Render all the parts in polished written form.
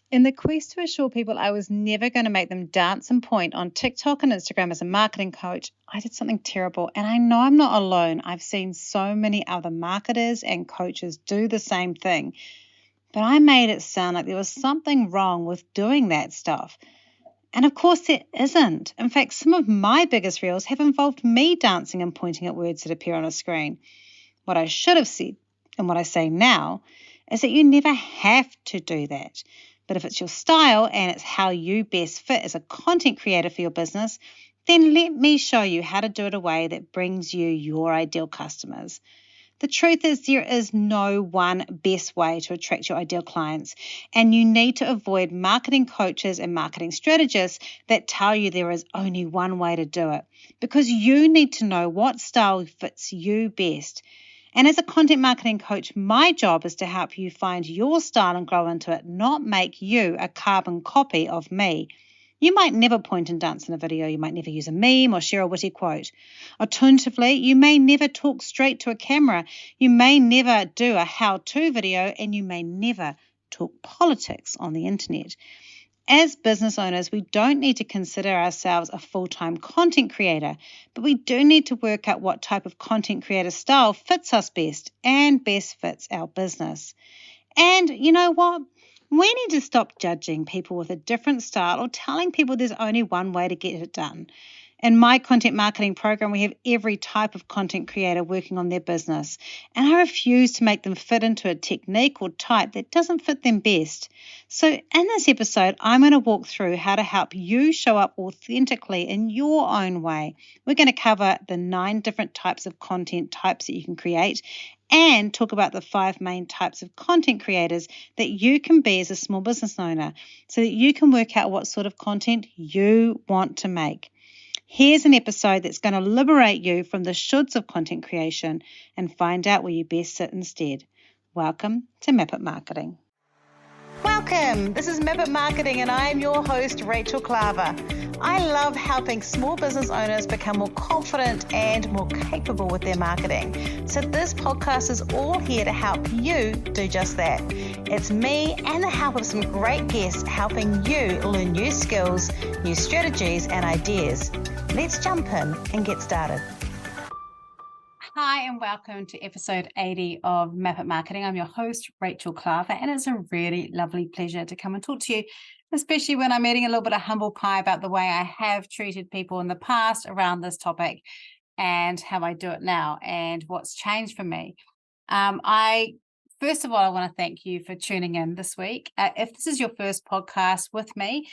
In the quest to assure people I was never going to make them dance and point on TikTok and Instagram as a marketing coach, I did something terrible. And I know I'm not alone. I've seen so many other marketers and coaches do the same thing. But I made it sound like there was something wrong with doing that stuff. And of course, there isn't. In fact, some of my biggest reels have involved me dancing and pointing at words that appear on a screen. What I should have said, and what I say now, is that you never have to do that. But if it's your style and it's how you best fit as a content creator for your business, then let me show you how to do it in a way that brings you your ideal customers. The truth is there is no one best way to attract your ideal clients, and you need to avoid marketing coaches and marketing strategists that tell you there is only one way to do it, because you need to know what style fits you best. And as a content marketing coach, my job is to help you find your style and grow into it, not make you a carbon copy of me. You might never point and dance in a video. You might never use a meme or share a witty quote. Alternatively, you may never talk straight to a camera. You may never do a how-to video, and you may never talk politics on the internet. As business owners, we don't need to consider ourselves a full-time content creator, but we do need to work out what type of content creator style fits us best and best fits our business. And you know what? We need to stop judging people with a different style or telling people there's only one way to get it done. In my content marketing program, we have every type of content creator working on their business, and I refuse to make them fit into a technique or type that doesn't fit them best. So in this episode, I'm going to walk through how to help you show up authentically in your own way. We're going to cover the 9 different types of content types that you can create, and talk about the 5 main types of content creators that you can be as a small business owner, so that you can work out what sort of content you want to make. Here's an episode that's going to liberate you from the shoulds of content creation and find out where you best sit instead. Welcome to Map It Marketing. Welcome. This is Map It Marketing, and I am your host, Rachel Klaver. I love helping small business owners become more confident and more capable with their marketing. So this podcast is all here to help you do just that. It's me and the help of some great guests helping you learn new skills, new strategies and ideas. Let's jump in and get started. Hi, and welcome to episode 80 of Map It Marketing. I'm your host, Rachel Klaver, and it's a really lovely pleasure to come and talk to you, especially when I'm eating a little bit of humble pie about the way I have treated people in the past around this topic and how I do it now and what's changed for me. First of all, I want to thank you for tuning in this week. If this is your first podcast with me,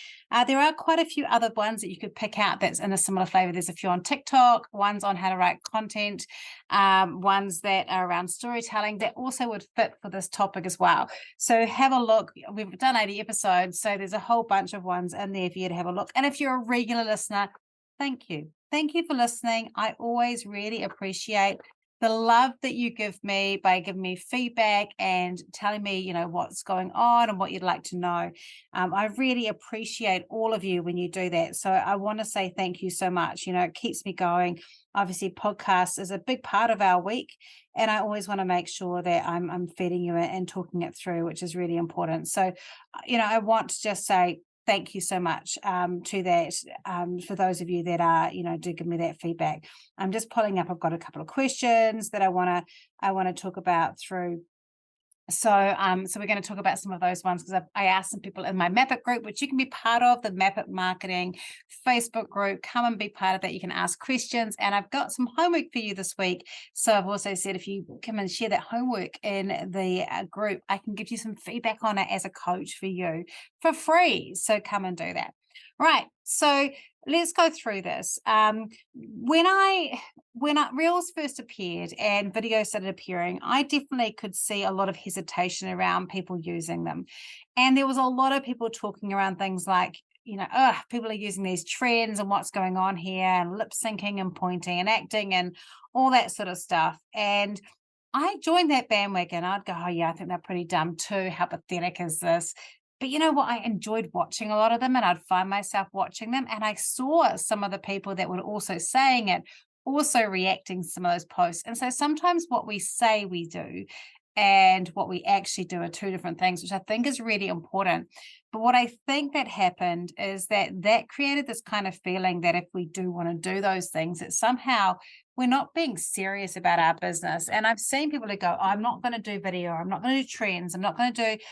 there are quite a few other ones that you could pick out that's in a similar flavor. There's a few on TikTok, ones on how to write content, ones that are around storytelling that also would fit for this topic as well. So have a look. We've done 80 episodes, so there's a whole bunch of ones in there for you to have a look. And if you're a regular listener, thank you. Thank you for listening. I always really appreciate the love that you give me by giving me feedback and telling me, what's going on and what you'd like to know. I really appreciate all of you when you do that. So I want to say thank you so much. It keeps me going. Obviously, podcast is a big part of our week, and I always want to make sure that I'm feeding you and talking it through, which is really important. So, I want to just say thank you so much to that, for those of you that are, do give me that feedback. I'm just pulling up. I've got a couple of questions that I want to talk about through. So we're going to talk about some of those ones because I asked some people in my Map It group, which you can be part of, the Map It Marketing Facebook group. Come and be part of that. You can ask questions, and I've got some homework for you this week. So I've also said if you come and share that homework in the group, I can give you some feedback on it as a coach for you for free. So come and do that. Right. So let's go through this. When Reels first appeared and videos started appearing, I definitely could see a lot of hesitation around people using them. And there was a lot of people talking around things like, people are using these trends and what's going on here, and lip syncing and pointing and acting and all that sort of stuff. And I joined that bandwagon. I'd go, oh yeah, I think they're pretty dumb too. How pathetic is this? But you know what? I enjoyed watching a lot of them, and I'd find myself watching them. And I saw some of the people that were also saying it, also reacting to some of those posts. And so sometimes what we say we do and what we actually do are two different things, which I think is really important. But what I think that happened is that created this kind of feeling that if we do want to do those things, that somehow we're not being serious about our business. And I've seen people who go, I'm not going to do video, I'm not going to do trends, I'm not going to do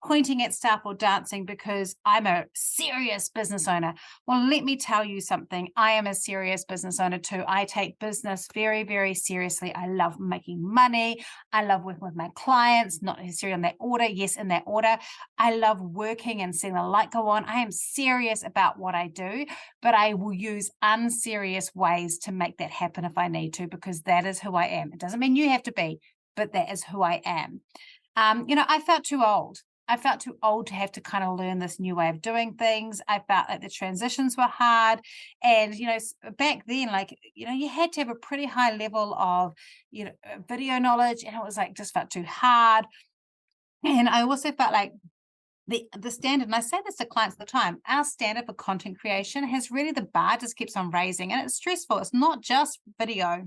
pointing at stuff or dancing because I'm a serious business owner. Well, let me tell you something. I am a serious business owner too. I take business very, very seriously. I love making money. I love working with my clients, not necessarily in that order. Yes, in that order. I love working and seeing the light go on. I am serious about what I do, but I will use unserious ways to make that happen if I need to, because that is who I am. It doesn't mean you have to be, but that is who I am. I felt too old. I felt too old to have to kind of learn this new way of doing things. I felt like the transitions were hard. And, back then, you had to have a pretty high level of, video knowledge. And it was like, just felt too hard. And I also felt like the standard, and I say this to clients all the time, our standard for content creation has really, the bar just keeps on raising, and it's stressful. It's not just video.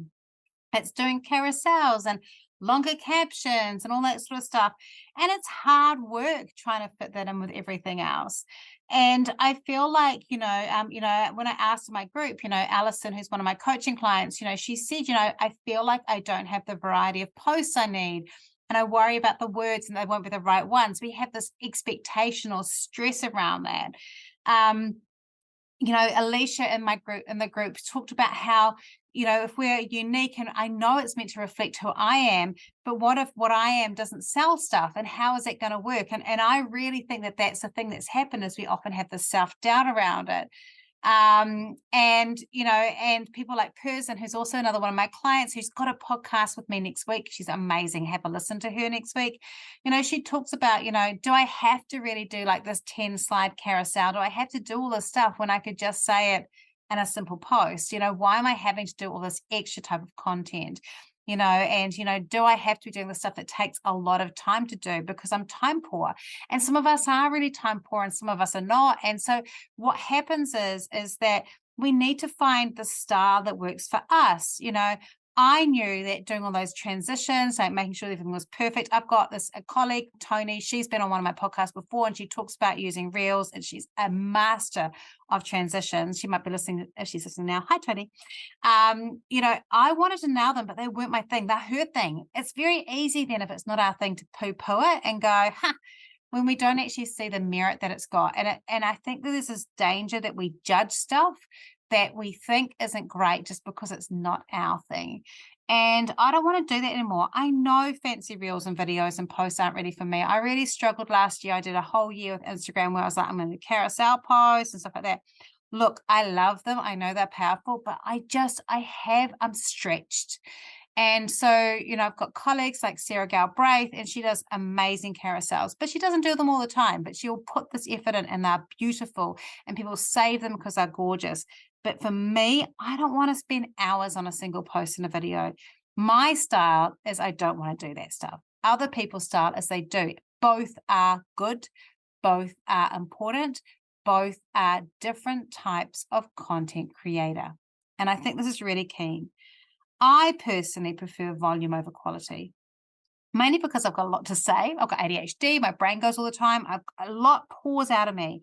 It's doing carousels and longer captions and all that sort of stuff. And it's hard work trying to fit that in with everything else. And I feel like, when I asked my group, Alison, who's one of my coaching clients, she said, I feel like I don't have the variety of posts I need. And I worry about the words and they won't be the right ones. We have this expectation or stress around that. Alicia in the group talked about how, if we're unique, and I know it's meant to reflect who I am, but what if what I am doesn't sell stuff, and how is it going to work? And I really think that that's the thing that's happened, is we often have the self-doubt around it. And people like Person, who's also another one of my clients, who's got a podcast with me next week. She's amazing. Have a listen to her next week. She talks about, do I have to really do like this 10 slide carousel? Do I have to do all this stuff when I could just say it in a simple post? Why am I having to do all this extra type of content? Do I have to be doing the stuff that takes a lot of time to do because I'm time poor? And some of us are really time poor and some of us are not. And so what happens is that we need to find the style that works for us. I knew that doing all those transitions, like making sure everything was perfect. I've got a colleague, Tony, she's been on one of my podcasts before, and she talks about using reels, and she's a master of transitions. She might be listening, if she's listening now. Hi, Tony. I wanted to nail them, but they weren't my thing. They're her thing. It's very easy then, if it's not our thing, to poo-poo it and go, when we don't actually see the merit that it's got. And I think that there's this danger that we judge stuff that we think isn't great just because it's not our thing. And I don't want to do that anymore. I know fancy reels and videos and posts aren't ready for me. I really struggled last year. I did a whole year with Instagram where I was like, I'm going to carousel posts and stuff like that. Look, I love them. I know they're powerful, but I'm stretched. And so, I've got colleagues like Sarah Galbraith, and she does amazing carousels, but she doesn't do them all the time, but she'll put this effort in, and they're beautiful, and people save them because they're gorgeous. But for me, I don't want to spend hours on a single post in a video. My style is I don't want to do that stuff. Other people's style is they do. Both are good. Both are important. Both are different types of content creator. And I think this is really key. I personally prefer volume over quality, mainly because I've got a lot to say. I've got ADHD. My brain goes all the time. A lot pours out of me.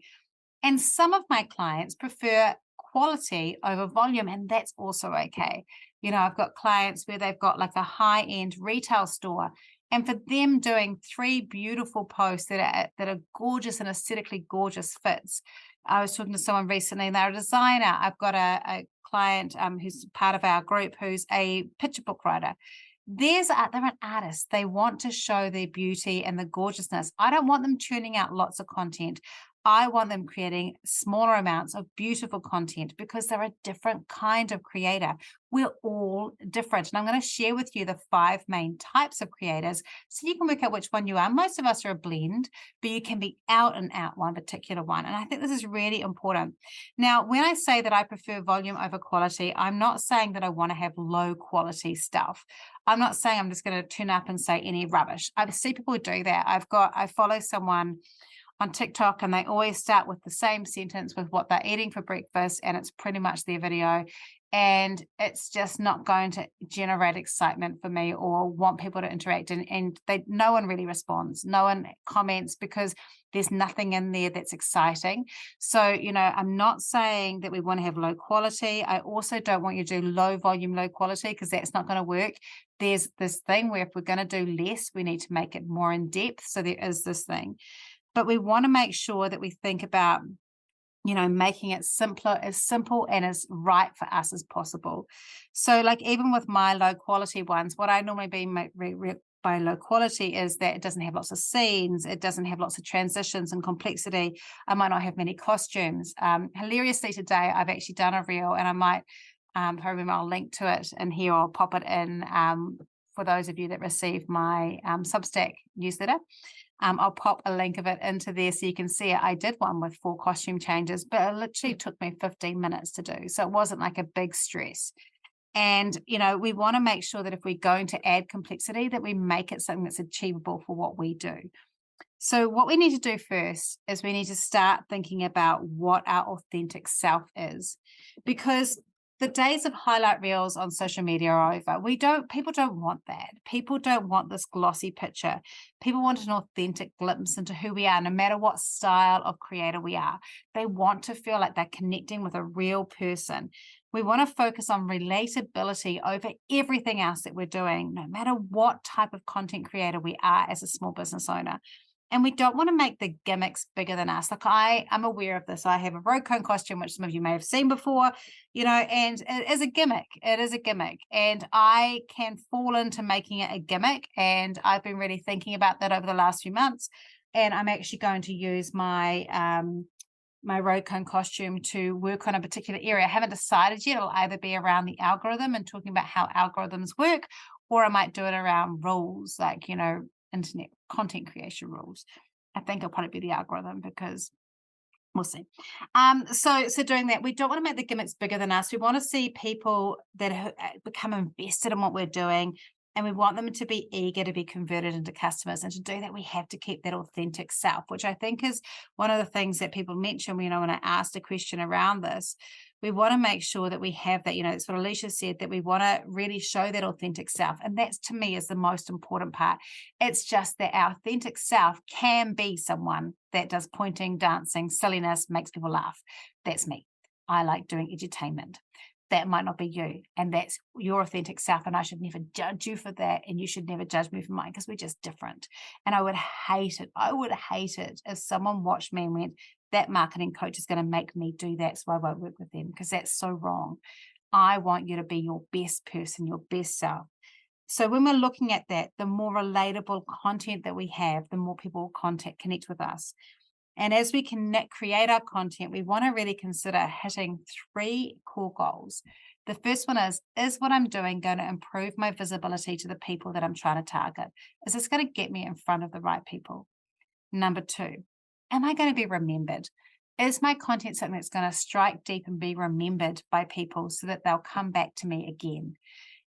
And some of my clients prefer quality over volume, and that's also okay. I've got clients where they've got like a high-end retail store, and for them doing 3 beautiful posts that are gorgeous and aesthetically gorgeous fits. I was talking to someone recently, and they're a designer. I've got a client who's part of our group who's a picture book writer. They're an artist. They want to show their beauty and the gorgeousness. I don't want them churning out lots of content. I want them creating smaller amounts of beautiful content because they're a different kind of creator. We're all different. And I'm going to share with you the 5 main types of creators so you can work out which one you are. Most of us are a blend, but you can be out and out one particular one. And I think this is really important. Now, when I say that I prefer volume over quality, I'm not saying that I want to have low quality stuff. I'm not saying I'm just going to turn up and say any rubbish. I see people do that. I follow someone on TikTok, and they always start with the same sentence with what they're eating for breakfast, and it's pretty much their video. And it's just not going to generate excitement for me or want people to interact. And no one really responds. No one comments because there's nothing in there that's exciting. So, I'm not saying that we want to have low quality. I also don't want you to do low volume, low quality, because that's not going to work. There's this thing where if we're going to do less, we need to make it more in depth. So there is this thing. But we want to make sure that we think about making it simpler, as simple and as right for us as possible. So like even with my low quality ones, what I normally mean by low quality is that it doesn't have lots of scenes, it doesn't have lots of transitions and complexity. I might not have many costumes. Hilariously today, I've actually done a reel, and I might, if I remember, I'll link to it in here, I'll pop it in for those of you that receive my Substack newsletter. I'll pop a link of it into there so you can see it. I did one with 4 costume changes, but it literally took me 15 minutes to do. So it wasn't like a big stress. And, we want to make sure that if we're going to add complexity, that we make it something that's achievable for what we do. So what we need to do first is we need to start thinking about what our authentic self is, because the days of highlight reels on social media are over. People don't want that. People don't want this glossy picture. People want an authentic glimpse into who we are, no matter what style of creator we are. They want to feel like they're connecting with a real person. We want to focus on relatability over everything else that we're doing, no matter what type of content creator we are as a small business owner. And we don't want to make the gimmicks bigger than us. Like I'm aware of this. I have a road cone costume, which some of you may have seen before, and it is a gimmick. It is a gimmick. And I can fall into making it a gimmick. And I've been really thinking about that over the last few months. And I'm actually going to use my my road cone costume to work on a particular area. I haven't decided yet. It'll either be around the algorithm and talking about how algorithms work, or I might do it around rules, like, internet content creation rules. I think it'll probably be the algorithm, because we'll see. So doing that, we don't want to make the gimmicks bigger than us. We want to see people that become invested in what we're doing, and we want them to be eager to be converted into customers. And to do that, we have to keep that authentic self, which I think is one of the things that people mention, when I asked a question around this. We want to make sure that we have that, it's what Alicia said, that we want to really show that authentic self. And that's, to me, is the most important part. It's just that our authentic self can be someone that does pointing, dancing, silliness, makes people laugh. That's me. I like doing edutainment. That might not be you, and that's your authentic self. And I should never judge you for that, and you should never judge me for mine, because we're just different. And I would hate it if someone watched me and went, that marketing coach is going to make me do that, so I won't work with them, because that's so wrong. I want you to be your best person, your best self. So when we're looking at that, the more relatable content that we have, the more people will connect with us. And as we create our content, we want to really consider hitting 3 core goals. The first one is what I'm doing going to improve my visibility to the people that I'm trying to target? Is this going to get me in front of the right people? Number 2, am I going to be remembered? Is my content something that's going to strike deep and be remembered by people so that they'll come back to me again?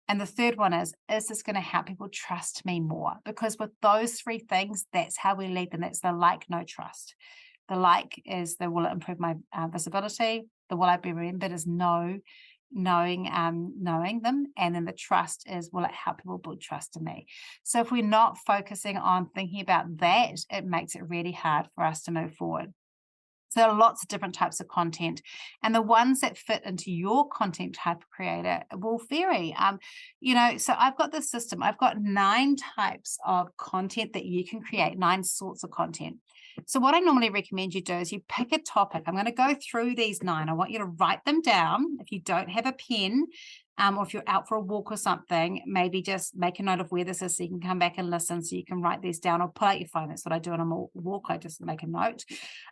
And the third one is this going to help people trust me more? Because with those 3 things, that's how we lead them. That's the like, no trust. The like is will it improve my visibility? The will I be remembered is knowing them. And then the trust is, will it help people build trust in me? So if we're not focusing on thinking about that, it makes it really hard for us to move forward. So there are lots of different types of content, and the ones that fit into your content type of creator will vary. So I've got this system. I've got 9 types of content that you can create, 9 sorts of content. So what I normally recommend you do is you pick a topic. I'm going to go through these 9. I want you to write them down. If you don't have a pen, or if you're out for a walk or something, maybe just make a note of where this is so you can come back and listen, so you can write these down, or pull out your phone. That's what I do on a walk. I just make a note.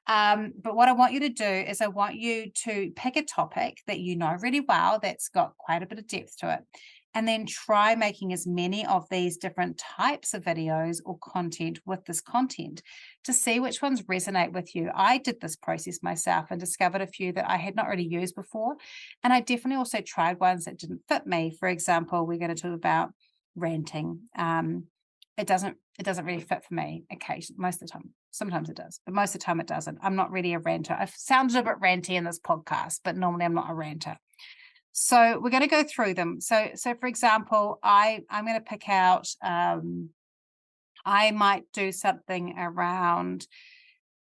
But what I want you to do is I want you to pick a topic that you know really well, that's got quite a bit of depth to it, and then try making as many of these different types of videos or content with this content to see which ones resonate with you. I did this process myself and discovered a few that I had not really used before. And I definitely also tried ones that didn't fit me. For example, we're going to talk about ranting. It doesn't really fit for me occasionally, most of the time. Sometimes it does, but most of the time it doesn't. I'm not really a ranter. I've sounded a bit ranty in this podcast, but normally I'm not a ranter. So we're going to go through them. So for example, I'm going to pick out, I might do something around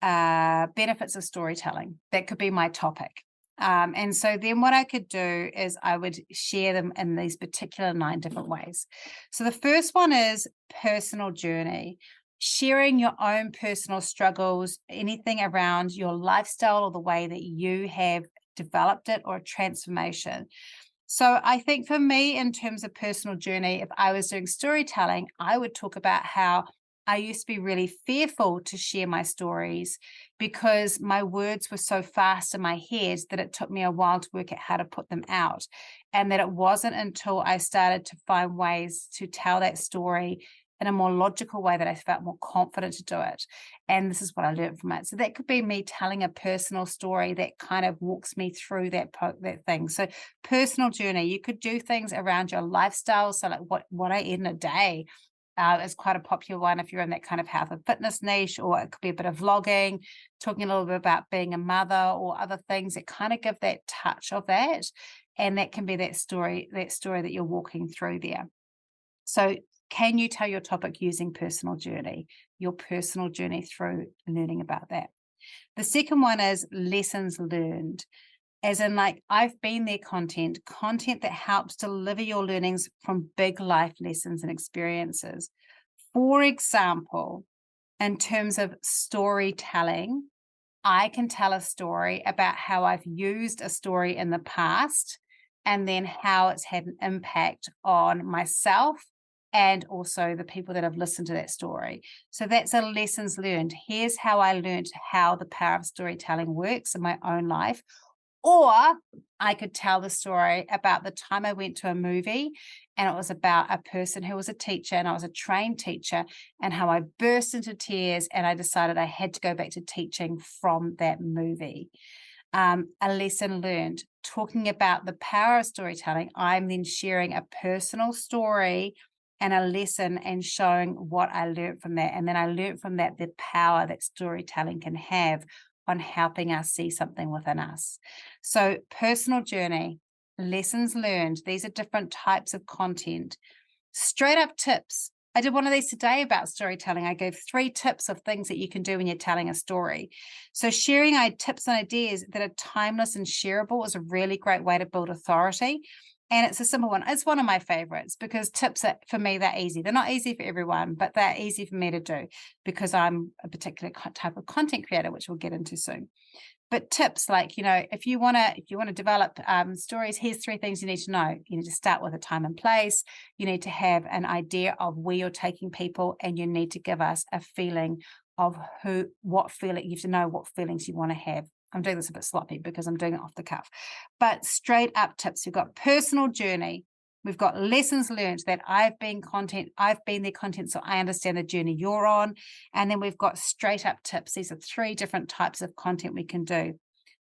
benefits of storytelling. That could be my topic. And so then what I could do is I would share them in these particular 9 different ways. So the first one is personal journey, sharing your own personal struggles, anything around your lifestyle or the way that you have developed it or a transformation. So I think for me, in terms of personal journey, if I was doing storytelling, I would talk about how I used to be really fearful to share my stories because my words were so fast in my head that it took me a while to work out how to put them out. And that it wasn't until I started to find ways to tell that story in a more logical way that I felt more confident to do it. And this is what I learned from it. So that could be me telling a personal story that kind of walks me through that thing. So personal journey, you could do things around your lifestyle. So like what I eat in a day. Is quite a popular one if you're in that kind of health and fitness niche, or it could be a bit of vlogging, talking a little bit about being a mother or other things that kind of give that touch of that. And that can be that story that you're walking through there. So can you tell your topic using personal journey, your personal journey through learning about that? The second one is lessons learned. As in, like, I've been there content that helps deliver your learnings from big life lessons and experiences. For example, in terms of storytelling, I can tell a story about how I've used a story in the past and then how it's had an impact on myself and also the people that have listened to that story. So that's a lessons learned. Here's how I learned how the power of storytelling works in my own life. Or I could tell the story about the time I went to a movie and it was about a person who was a teacher and I was a trained teacher and how I burst into tears and I decided I had to go back to teaching from that movie. A lesson learned, talking about the power of storytelling. I'm then sharing a personal story and a lesson and showing what I learned from that. And then I learned from that the power that storytelling can have on helping us see something within us. So personal journey, lessons learned, these are different types of content. Straight up tips. I did one of these today about storytelling. I gave 3 tips of things that you can do when you're telling a story. So sharing tips and ideas that are timeless and shareable is a really great way to build authority. And it's a simple one. It's one of my favorites because tips are, for me, they're easy. They're not easy for everyone, but they're easy for me to do because I'm a particular type of content creator, which we'll get into soon. But tips like, if you want to develop stories, here's 3 things you need to know. You need to start with a time and place. You need to have an idea of where you're taking people, and you need to give us a feeling of what feeling. You have to know what feelings you want to have. I'm doing this a bit sloppy because I'm doing it off the cuff, but straight up tips. We've got personal journey. We've got lessons learned, that I've been their content, so I understand the journey you're on. And then we've got straight up tips. These are 3 different types of content we can do.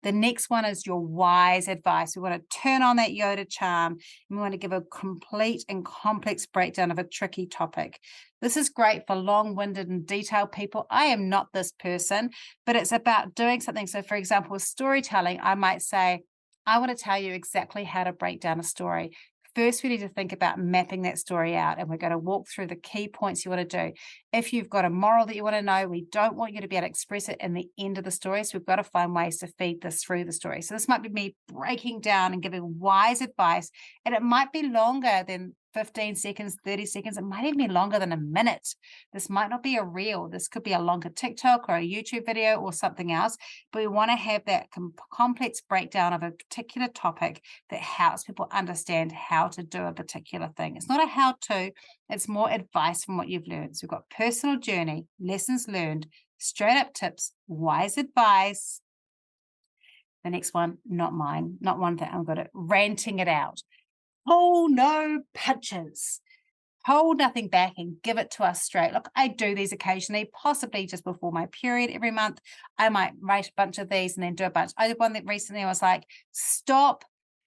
The next one is your wise advice. We want to turn on that Yoda charm, and we want to give a complete and complex breakdown of a tricky topic. This is great for long-winded and detailed people. I am not this person, but it's about doing something. So for example, with storytelling, I might say, I want to tell you exactly how to break down a story. First, we need to think about mapping that story out, and we're going to walk through the key points you want to do. If you've got a moral that you want to know, we don't want you to be able to express it in the end of the story, so we've got to find ways to feed this through the story. So this might be me breaking down and giving wise advice, and it might be longer than 15 seconds, 30 seconds. It might even be longer than a minute. This might not be a reel. This could be a longer TikTok or a YouTube video or something else, but we want to have that complex breakdown of a particular topic that helps people understand how to do a particular thing. It's not a how-to, it's more advice from what you've learned. So we've got personal journey, lessons learned, straight up tips, wise advice. The next one, not mine, not one that I'm good at, ranting it out. Hold no punches. Hold nothing back and give it to us straight. Look, I do these occasionally, possibly just before my period every month. I might write a bunch of these and then do a bunch. I did one that recently I was like, stop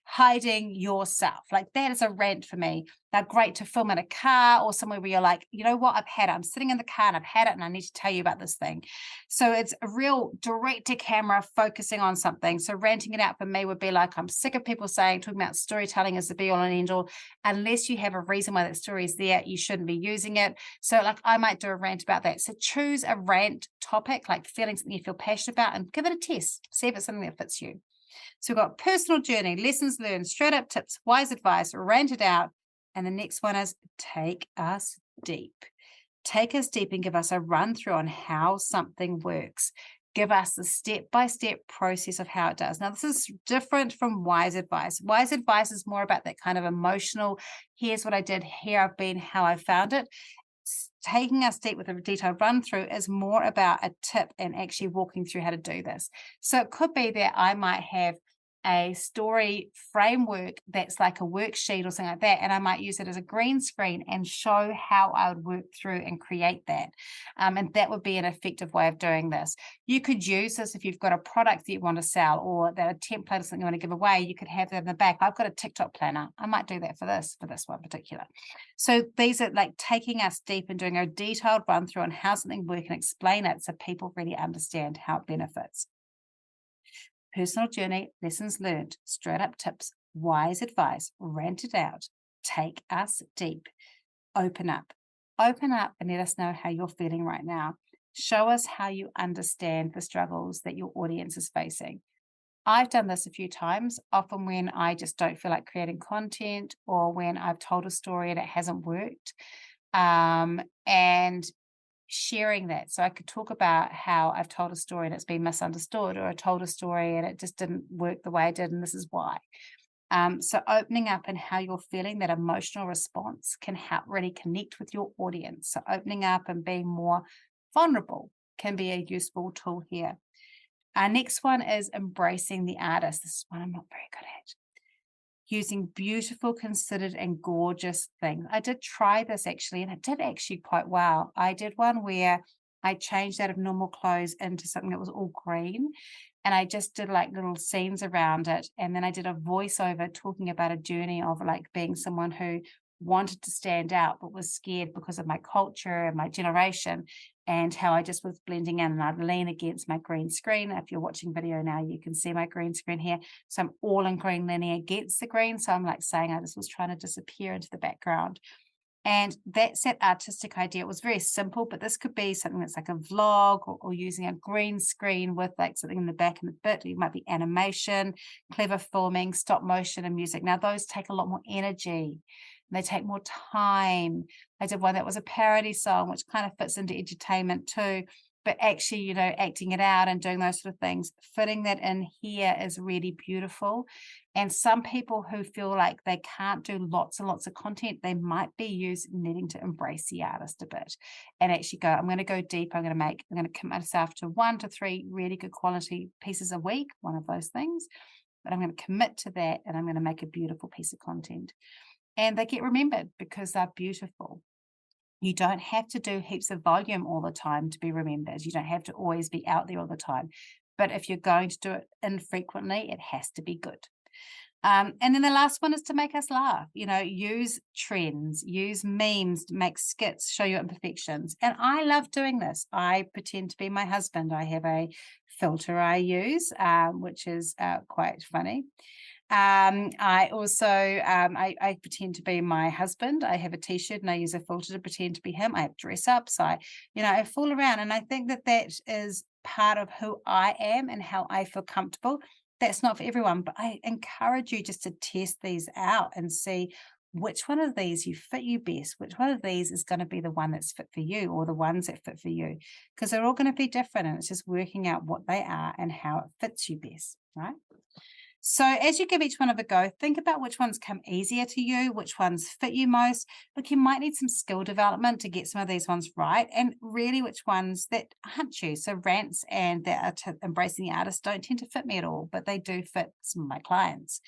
hiding yourself. Like that is a rant for me. They're great to film in a car or somewhere where you're like, you know what, I've had it. I'm sitting in the car and I've had it and I need to tell you about this thing. So it's a real direct to camera focusing on something. So ranting it out for me would be like, I'm sick of people talking about storytelling is the be all and end all. Unless you have a reason why that story is there, you shouldn't be using it. So like I might do a rant about that. So choose a rant topic, like feeling something you feel passionate about, and give it a test. See if it's something that fits you. So we've got personal journey, lessons learned, straight up tips, wise advice, rant it out. And the next one is take us deep. Take us deep and give us a run through on how something works. Give us the step-by-step process of how it does. Now, this is different from wise advice. Wise advice is more about that kind of emotional, here's what I did, here I've been, how I found it. Taking us deep with a detailed run through is more about a tip and actually walking through how to do this. So it could be that I might have a story framework that's like a worksheet or something like that, and I might use it as a green screen and show how I would work through and create that. And that would be an effective way of doing this. You could use this if you've got a product that you want to sell or that a template or something you want to give away. You could have that in the back. I've got a TikTok planner. I might do that for this one particular. So these are like taking us deep and doing a detailed run through on how something works and explain it so people really understand how it benefits. Personal journey, lessons learned, straight up tips, wise advice, rant it out, take us deep, open up. Open up and let us know how you're feeling right now. Show us how you understand the struggles that your audience is facing. I've done this a few times, often when I just don't feel like creating content or when I've told a story and it hasn't worked. And sharing that. So I could talk about how I've told a story and it's been misunderstood, or I told a story and it just didn't work the way I did, and this is why. So opening up and how you're feeling, that emotional response can help really connect with your audience. So opening up and being more vulnerable can be a useful tool here. Our next one is embracing the artist. This is one I'm not very good at. Using beautiful, considered, and gorgeous things. I did try this actually, and it did actually quite well. I did one where I changed out of normal clothes into something that was all green, and I just did like little scenes around it. And then I did a voiceover talking about a journey of like being someone who wanted to stand out but was scared because of my culture and my generation, and how I just was blending in, and I'd lean against my green screen. If you're watching video now, you can see my green screen here. So I'm all in green, leaning against the green. So I'm like saying I just was trying to disappear into the background. And that's that artistic idea. It was very simple, but this could be something that's like a vlog, or using a green screen with like something in the back and the bit. It might be animation, clever filming, stop motion, and music. Now, those take a lot more energy. They take more time. I did one that was a parody song, which kind of fits into edutainment too. But actually, you know, acting it out and doing those sort of things, fitting that in here is really beautiful. And some people who feel like they can't do lots and lots of content, they might be needing to embrace the artist a bit and actually go, I'm going to go deep. I'm going to commit myself to 1 to 3 really good quality pieces a week, one of those things. But I'm going to commit to that, and I'm going to make a beautiful piece of content. And they get remembered because they're beautiful. You don't have to do heaps of volume all the time to be remembered. You don't have to always be out there all the time. But if you're going to do it infrequently, it has to be good. And then the last one is to make us laugh. You know, use trends, use memes to make skits, show your imperfections. And I love doing this. I pretend to be my husband. I have a filter I use, which is quite funny. I also, I pretend to be my husband. I have a t-shirt and I use a filter to pretend to be him. I have dress ups. I fool around, and I think that is part of who I am and how I feel comfortable. That's not for everyone, but I encourage you just to test these out and see which one of these fit you best, which one of these is going to be the one that's fit for you, or the ones that fit for you, because they're all going to be different, and it's just working out what they are and how it fits you best, right? So as you give each one of a go, think about which ones come easier to you, which ones fit you most. Look, you might need some skill development to get some of these ones right, and really which ones that aren't you. So rants and that are embracing the artist don't tend to fit me at all, but they do fit some of my clients.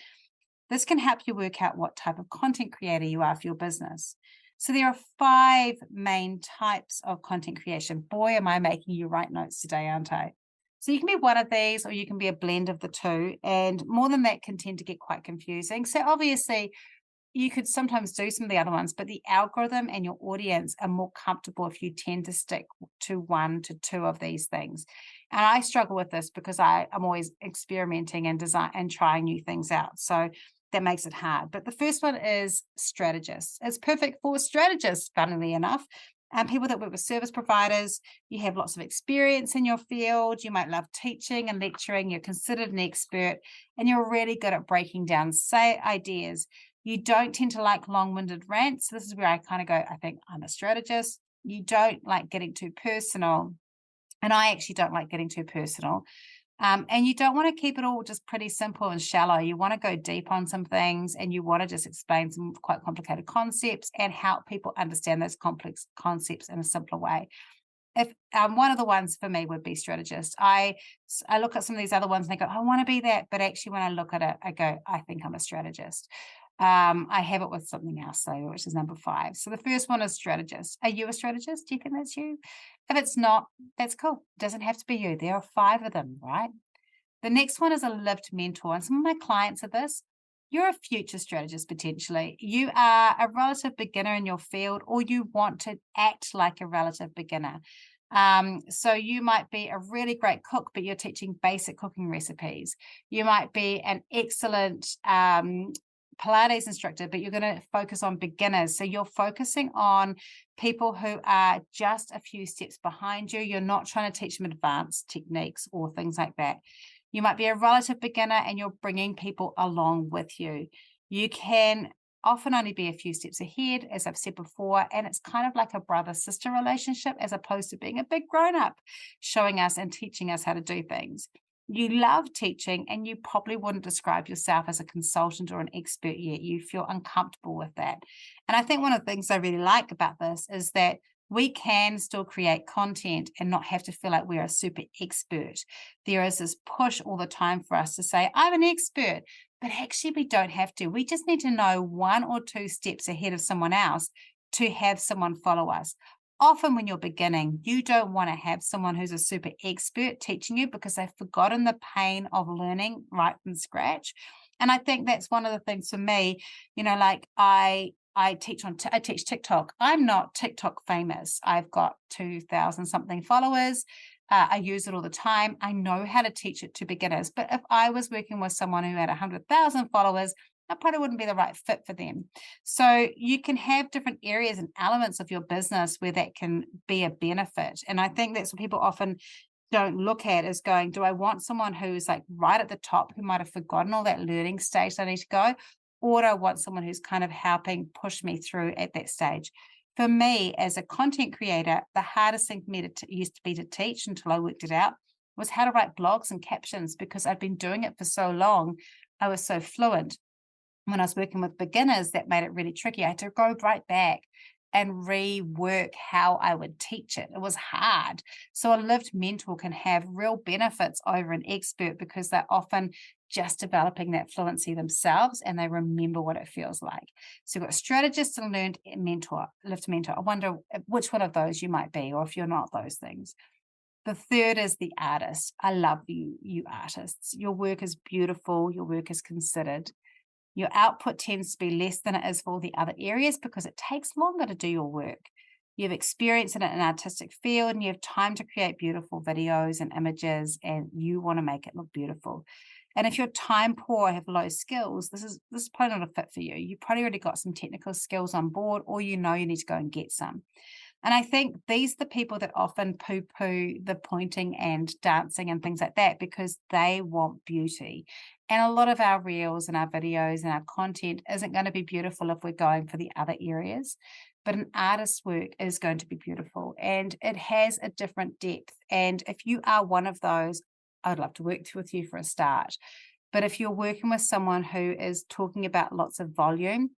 This can help you work out what type of content creator you are for your business. So there are 5 main types of content creation. Boy, am I making you write notes today, aren't I? So you can be one of these, or you can be a blend of the two. And more than that can tend to get quite confusing. So obviously, you could sometimes do some of the other ones, but the algorithm and your audience are more comfortable if you tend to stick to one to two of these things. And I struggle with this because I'm always experimenting and design and trying new things out. So that makes it hard. But the first one is strategists. It's perfect for strategists, funnily enough. And people that work with service providers, you have lots of experience in your field, you might love teaching and lecturing, you're considered an expert, and you're really good at breaking down, say, ideas. You don't tend to like long-winded rants. So this is where I kind of go, I think I'm a strategist. You don't like getting too personal. And I actually don't like getting too personal. And you don't want to keep it all just pretty simple and shallow. You want to go deep on some things, and you want to just explain some quite complicated concepts and help people understand those complex concepts in a simpler way. If one of the ones for me would be strategist. I look at some of these other ones and I go, I want to be that. But actually, when I look at it, I go, I think I'm a strategist. I have it with something else, though, which is number 5. So the first one is strategist. Are you a strategist? Do you think that's you? If it's not, that's cool. It doesn't have to be you. There are 5 of them, right? The next one is a lived mentor. And some of my clients are this. You're a future strategist potentially. You are a relative beginner in your field, or you want to act like a relative beginner. So you might be a really great cook, but you're teaching basic cooking recipes. You might be an excellent Pilates instructor, but you're going to focus on beginners. So you're focusing on people who are just a few steps behind you. You're not trying to teach them advanced techniques or things like that. You might be a relative beginner and you're bringing people along with you. You can often only be a few steps ahead, as I've said before, and it's kind of like a brother-sister relationship as opposed to being a big grown-up showing us and teaching us how to do things. You love teaching, and you probably wouldn't describe yourself as a consultant or an expert yet. You feel uncomfortable with that. And I think one of the things I really like about this is that we can still create content and not have to feel like we're a super expert. There is this push all the time for us to say, I'm an expert, but actually we don't have to. We just need to know 1 or 2 steps ahead of someone else to have someone follow us. Often when you're beginning, you don't want to have someone who's a super expert teaching you because they've forgotten the pain of learning right from scratch. And I think that's one of the things for me, like I teach TikTok. I'm not TikTok famous. I've got 2,000 something followers. I use it all the time. I know how to teach it to beginners. But if I was working with someone who had 100,000 followers, I probably wouldn't be the right fit for them. So you can have different areas and elements of your business where that can be a benefit. And I think that's what people often don't look at, is going, do I want someone who's like right at the top who might have forgotten all that learning stage I need to go? Or do I want someone who's kind of helping push me through at that stage? For me, as a content creator, the hardest thing for me used to be to teach until I worked it out was how to write blogs and captions, because I'd been doing it for so long. I was so fluent. When I was working with beginners, that made it really tricky. I had to go right back and rework how I would teach it. It was hard. So a lived mentor can have real benefits over an expert because they're often just developing that fluency themselves and they remember what it feels like. So you've got strategist and lived mentor. I wonder which one of those you might be, or if you're not those things. The third is the artist. I love you artists. Your work is beautiful. Your work is considered. Your output tends to be less than it is for all the other areas because it takes longer to do your work. You have experience in an artistic field and you have time to create beautiful videos and images, and you want to make it look beautiful. And if you're time poor or have low skills, this is probably not a fit for you. You probably already got some technical skills on board, or you need to go and get some. And I think these are the people that often poo-poo the pointing and dancing and things like that because they want beauty. And a lot of our reels and our videos and our content isn't going to be beautiful if we're going for the other areas. But an artist's work is going to be beautiful and it has a different depth. And if you are one of those, I'd love to work with you for a start. But if you're working with someone who is talking about lots of volume,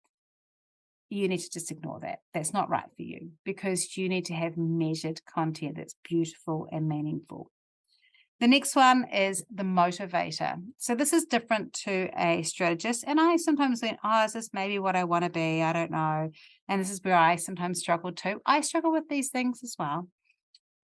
you need to just ignore that. That's not right for you because you need to have measured content that's beautiful and meaningful. The next one is the motivator. So this is different to a strategist. And I sometimes think, is this maybe what I want to be? I don't know. And this is where I sometimes struggle too. I struggle with these things as well.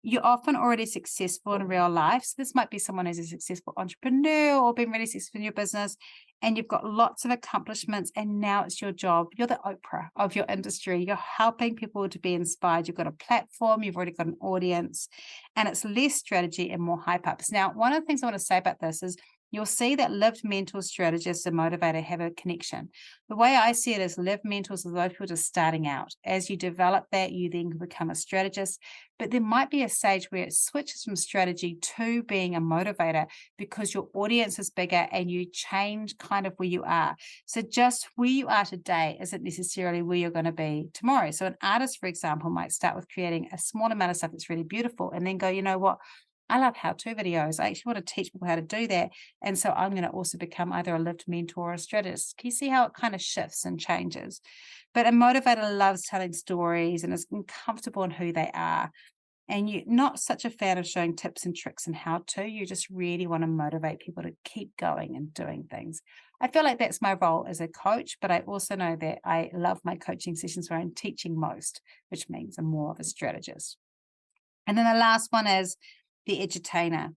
you're often already successful in real life. So this might be someone who's a successful entrepreneur or been really successful in your business, and you've got lots of accomplishments, and now it's your job. You're the Oprah of your industry. You're helping people to be inspired. You've got a platform, you've already got an audience, and it's less strategy and more hype ups. Now, one of the things I want to say about this is you'll see that lived mentors, strategists, and motivator have a connection. The way I see it is lived mentors are those people just starting out. As you develop that, you then become a strategist. But there might be a stage where it switches from strategy to being a motivator because your audience is bigger and you change kind of where you are. So just where you are today isn't necessarily where you're going to be tomorrow. So an artist, for example, might start with creating a small amount of stuff that's really beautiful and then go, you know what? I love how-to videos. I actually want to teach people how to do that. And so I'm going to also become either a lived mentor or a strategist. Can you see how it kind of shifts and changes? But a motivator loves telling stories and is comfortable in who they are. And you're not such a fan of showing tips and tricks and how to. You just really want to motivate people to keep going and doing things. I feel like that's my role as a coach, but I also know that I love my coaching sessions where I'm teaching most, which means I'm more of a strategist. And then the last one is the edutainer.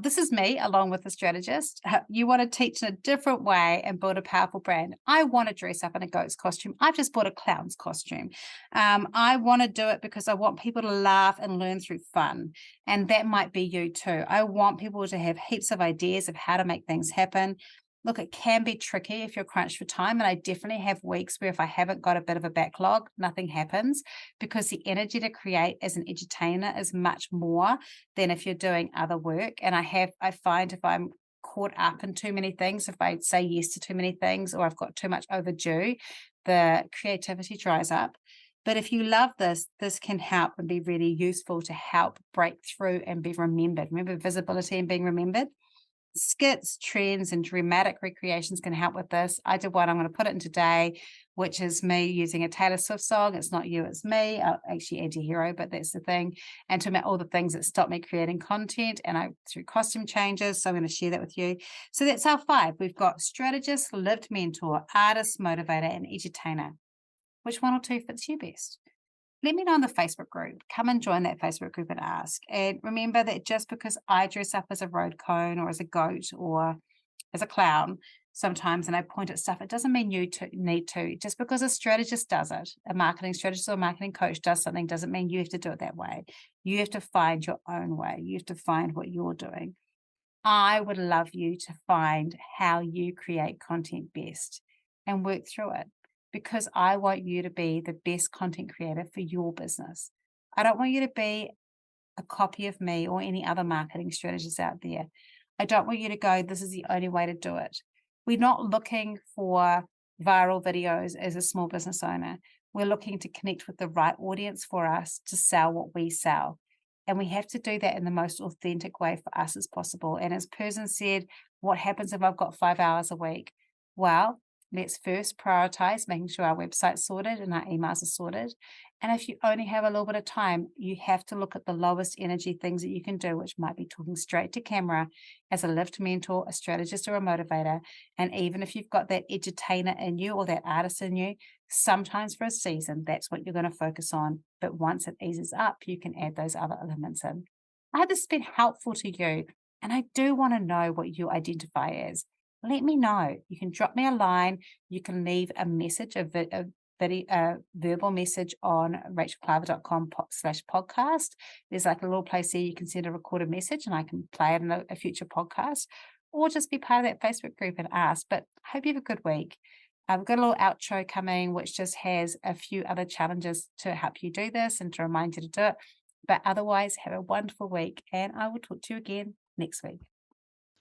This is me along with the strategist. You want to teach in a different way and build a powerful brand. I want to dress up in a goat's costume. I've just bought a clown's costume. I want to do it because I want people to laugh and learn through fun. And that might be you too. I want people to have heaps of ideas of how to make things happen. Look, it can be tricky if you're crunched for time. And I definitely have weeks where if I haven't got a bit of a backlog, nothing happens because the energy to create as an edutainer is much more than if you're doing other work. And I find if I'm caught up in too many things, if I say yes to too many things, or I've got too much overdue, the creativity dries up. But if you love this, this can help and be really useful to help break through and be remembered. Remember visibility and being remembered? Skits, trends, and dramatic recreations can help with this. I did one, I'm going to put it in today, which is me using a Taylor Swift song. It's not you, it's me. Actually, anti-hero, but that's the thing. And to all the things that stop me creating content and through costume changes. So I'm going to share that with you. So that's our 5. We've got strategist, lived mentor, artist, motivator, and edutainer. Which one or 2 fits you best? Let me know in the Facebook group. Come and join that Facebook group and ask. And remember that just because I dress up as a road cone or as a goat or as a clown sometimes and I point at stuff, it doesn't mean you need to. Just because a strategist does it, a marketing strategist or a marketing coach does something doesn't mean you have to do it that way. You have to find your own way. You have to find what you're doing. I would love you to find how you create content best and work through it, because I want you to be the best content creator for your business. I don't want you to be a copy of me or any other marketing strategists out there. I don't want you to go, this is the only way to do it. We're not looking for viral videos as a small business owner. We're looking to connect with the right audience for us to sell what we sell. And we have to do that in the most authentic way for us as possible. And as Person said, what happens if I've got 5 hours a week? Well, let's first prioritize making sure our website's sorted and our emails are sorted. And if you only have a little bit of time, you have to look at the lowest energy things that you can do, which might be talking straight to camera as a lived mentor, a strategist, or a motivator. And even if you've got that edutainer in you or that artist in you, sometimes for a season, that's what you're going to focus on. But once it eases up, you can add those other elements in. I hope this has been helpful to you. And I do want to know what you identify as. Let me know. You can drop me a line. You can leave a message, a verbal message on rachelklaver.com/podcast. There's like a little place there you can send a recorded message and I can play it in a future podcast, or just be part of that Facebook group and ask. But I hope you have a good week. I've got a little outro coming, which just has a few other challenges to help you do this and to remind you to do it. But otherwise, have a wonderful week, and I will talk to you again next week.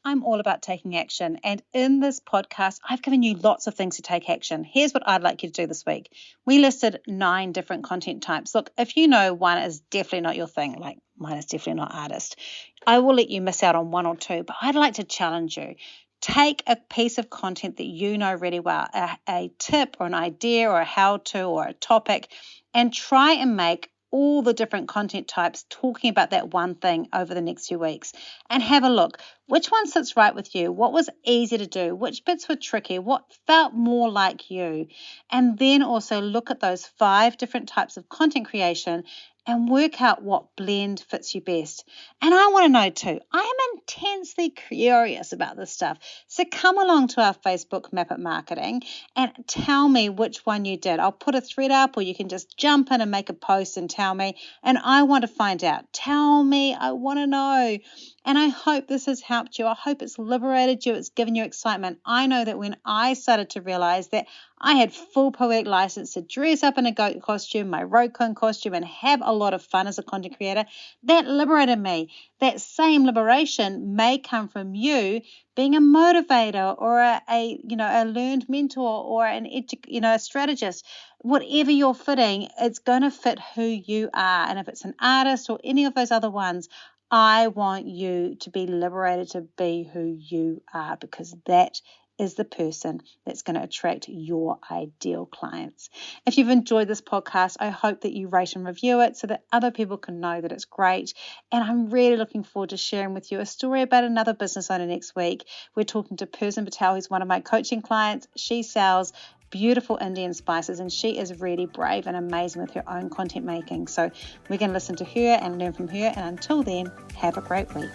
I'm all about taking action. And in this podcast, I've given you lots of things to take action. Here's what I'd like you to do this week. We listed 9 different content types. Look, if you know one is definitely not your thing, like mine is definitely not artist, I will let you miss out on 1 or 2, but I'd like to challenge you. Take a piece of content that you know really well, a tip or an idea or a how-to or a topic, and try and make all the different content types talking about that one thing over the next few weeks, and have a look. Which one sits right with you? What was easy to do? Which bits were tricky? What felt more like you? And then also look at those 5 different types of content creation and work out what blend fits you best. And I want to know too. I am intensely curious about this stuff. So come along to our Facebook Map It Marketing and tell me which one you did. I'll put a thread up, or you can just jump in and make a post and tell me. And I want to find out. Tell me. I want to know. And I hope this has helped you. I hope it's liberated you. It's given you excitement. I know that when I started to realize that I had full poetic license to dress up in a goat costume, my rokon costume, and have a lot of fun as a content creator, that liberated me. That same liberation may come from you being a motivator or a learned mentor or a strategist. Whatever you're fitting, it's going to fit who you are. And if it's an artist or any of those other ones, I want you to be liberated to be who you are, because that is the person that's going to attract your ideal clients. If you've enjoyed this podcast, I hope that you rate and review it so that other people can know that it's great. And I'm really looking forward to sharing with you a story about another business owner next week. We're talking to Persin Patel, who's one of my coaching clients. She sells beautiful Indian spices, and she is really brave and amazing with her own content making. So we're going to listen to her and learn from her. And until then, have a great week.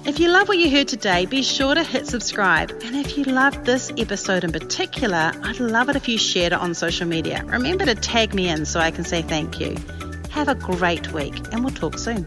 If you love what you heard today, be sure to hit subscribe. And if you loved this episode in particular, I'd love it if you shared it on social media. Remember to tag me in so I can say thank you. Have a great week, and we'll talk soon.